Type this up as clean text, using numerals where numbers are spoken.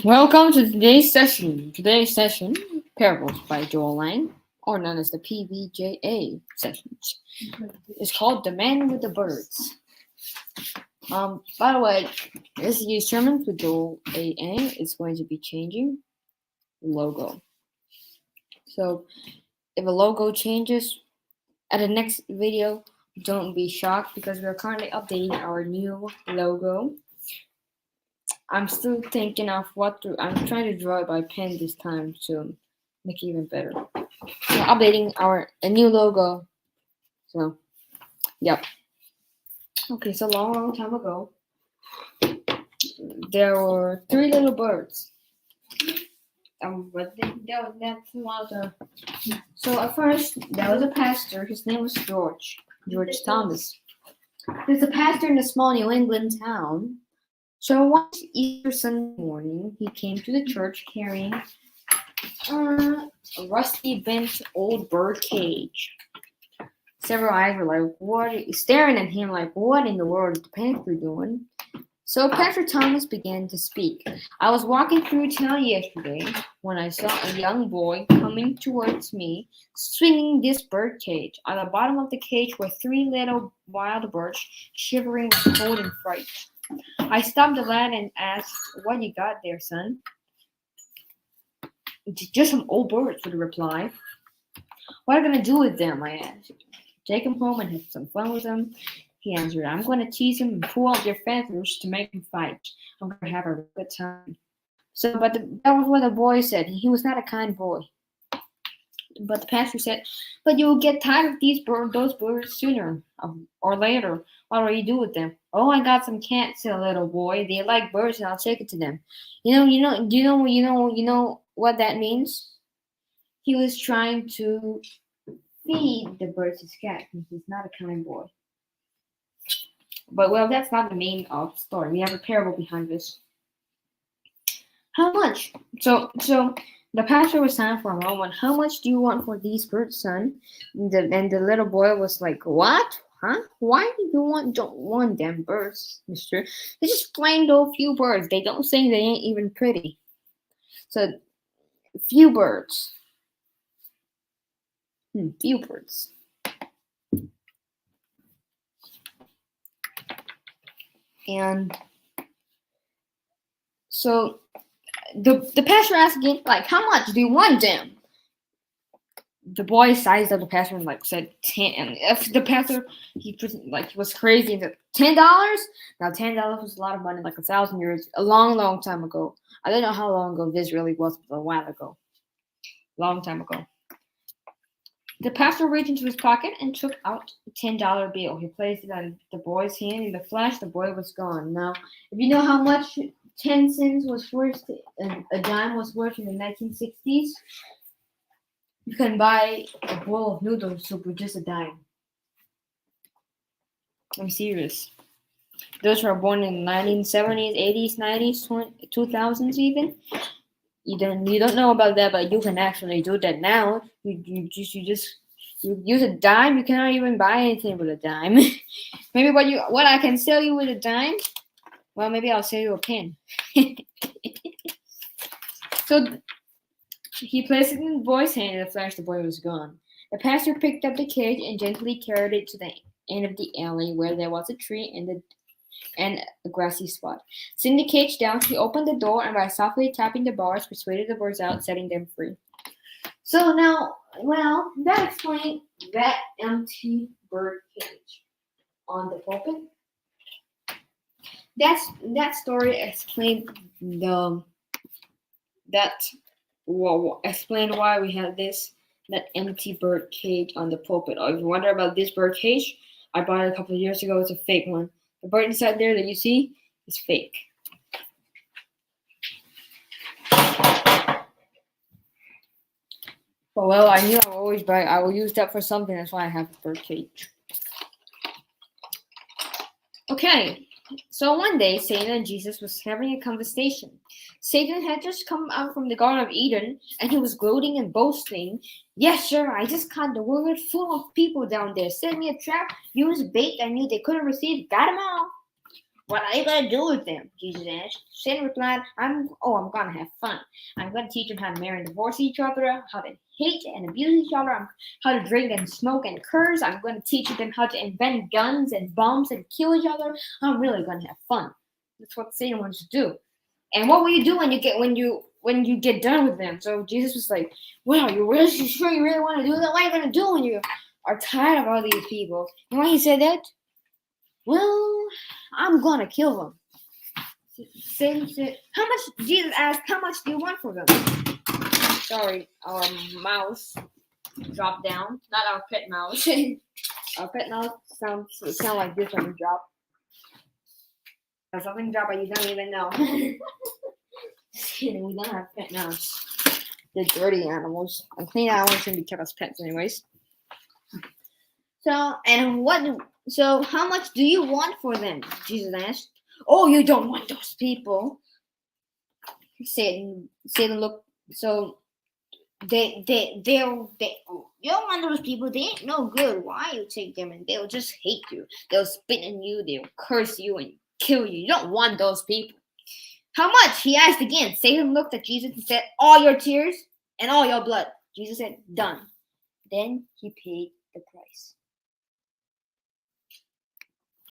Welcome to today's session. Today's session, Parables by Joel Lang, or known as the PBJA sessions. It's called The Man with the Birds. By the way, this year's sermon for Joel AA is going to be changing logo. So if a logo changes at the next video, don't be shocked because we're currently updating our new logo. I'm still thinking of I'm trying to draw it by pen this time to make it even better. We're updating a new logo. So, yep. Okay, so long time ago, there were three little birds. That's one of the. So at first, there was a pastor. His name was George Thomas. There's a pastor in a small New England town. So one Easter Sunday morning, he came to the church carrying a rusty, bent old bird cage. Several eyes were like, staring at him like, what in the world is the pastor doing? So Pastor Thomas began to speak. I was walking through town yesterday when I saw a young boy coming towards me, swinging this bird cage. On the bottom of the cage were three little wild birds, shivering with cold and fright. I stopped the lad and asked, what you got there, son? Just some old birds, was the reply. What are you going to do with them? I asked. Take them home and have some fun with them, he answered. I'm going to tease them and pull out their feathers to make them fight. I'm going to have a good time. That was what the boy said. He was not a kind boy. But the pastor said, but you'll get tired of those birds sooner or later. What will you do with them? Oh, I got some cats, said a little boy. They like birds, and I'll take it to them. You know what that means? He was trying to feed the birds his cat. He's not a kind boy. But well, that's not the main of the story. We have a parable behind this. How much? So the pastor was silent for a moment. How much do you want for these birds, son? And the little boy was like, what? Huh? Why do you don't want them birds, mister? They're just plain old few birds. They don't say they ain't even pretty. So, few birds. Few birds. And so the pastor asked again, like, how much do you want them? The boy sized up the pastor and said 10. And if the pastor he was crazy and said $10. Now $10 was a lot of money, like 1,000 years, a long time ago. I don't know how long ago this really was, but a while ago, long time ago. The pastor reached into his pocket and took out a $10 bill. He placed it on the boy's hand. In the flash, the boy was gone. Now, if you know how much 10 cents was worth and a dime was worth in the 1960s, you can buy a bowl of noodle soup with just a dime. I'm serious. Those who are born in the 1970s, 80s, 90s, 2000s even, you don't know about that, but you can actually do that now. You use a dime. You cannot even buy anything with a dime. Maybe what I can sell you with a dime. Well, maybe I'll sell you a pen. So he placed it in the boy's hand, and the flash, the boy was gone. The pastor picked up the cage and gently carried it to the end of the alley where there was a tree and a grassy spot. Setting the cage down, he opened the door and by softly tapping the bars, persuaded the birds out, setting them free. So now, well, that explained that empty bird cage on the pulpit. That story explained explained why we have that empty bird cage on the pulpit. Or if you wonder about this bird cage, I bought it a couple of years ago. It's a fake one. The bird inside there that you see is fake. Well, I knew I will use that for something. That's why I have a bird cage. Okay, so one day Satan and Jesus was having a conversation. Satan had just come out from the Garden of Eden, and he was gloating and boasting. Yes, sir, I just caught the world full of people down there. Set me a trap, used bait I knew they couldn't receive, got them all. What are you gonna do with them? Jesus asked. Satan replied, I'm gonna have fun. I'm gonna teach them how to marry and divorce each other, how to hate and abuse each other, how to drink and smoke and curse. I'm gonna teach them how to invent guns and bombs and kill each other. I'm really gonna have fun. That's what Satan wants to do. And what will you do when you get done with them? So Jesus was like, "Well, you really sure you really want to do that? What are you gonna do when you are tired of all these people?" And why he said that? Well, I'm gonna kill them. Satan said, "How much?" Jesus asked, "How much do you want for them?" Sorry, our mouse dropped down. Not our pet mouse. Our pet mouse sound like this when you drop. Or something drop, but you don't even know. Just kidding. We don't have pet mouse. They're dirty animals. And clean animals shouldn't be kept as pets, anyways. So how much do you want for them? Jesus asked. Oh, you don't want those people. Satan looked. So they you don't want those people. They ain't no good. Why you take them and they'll just hate you. They'll spit on you. They'll curse you and kill you. You don't want those people. How much? He asked again. Satan looked at Jesus and said, all your tears and all your blood. Jesus said, done. Then he paid the price.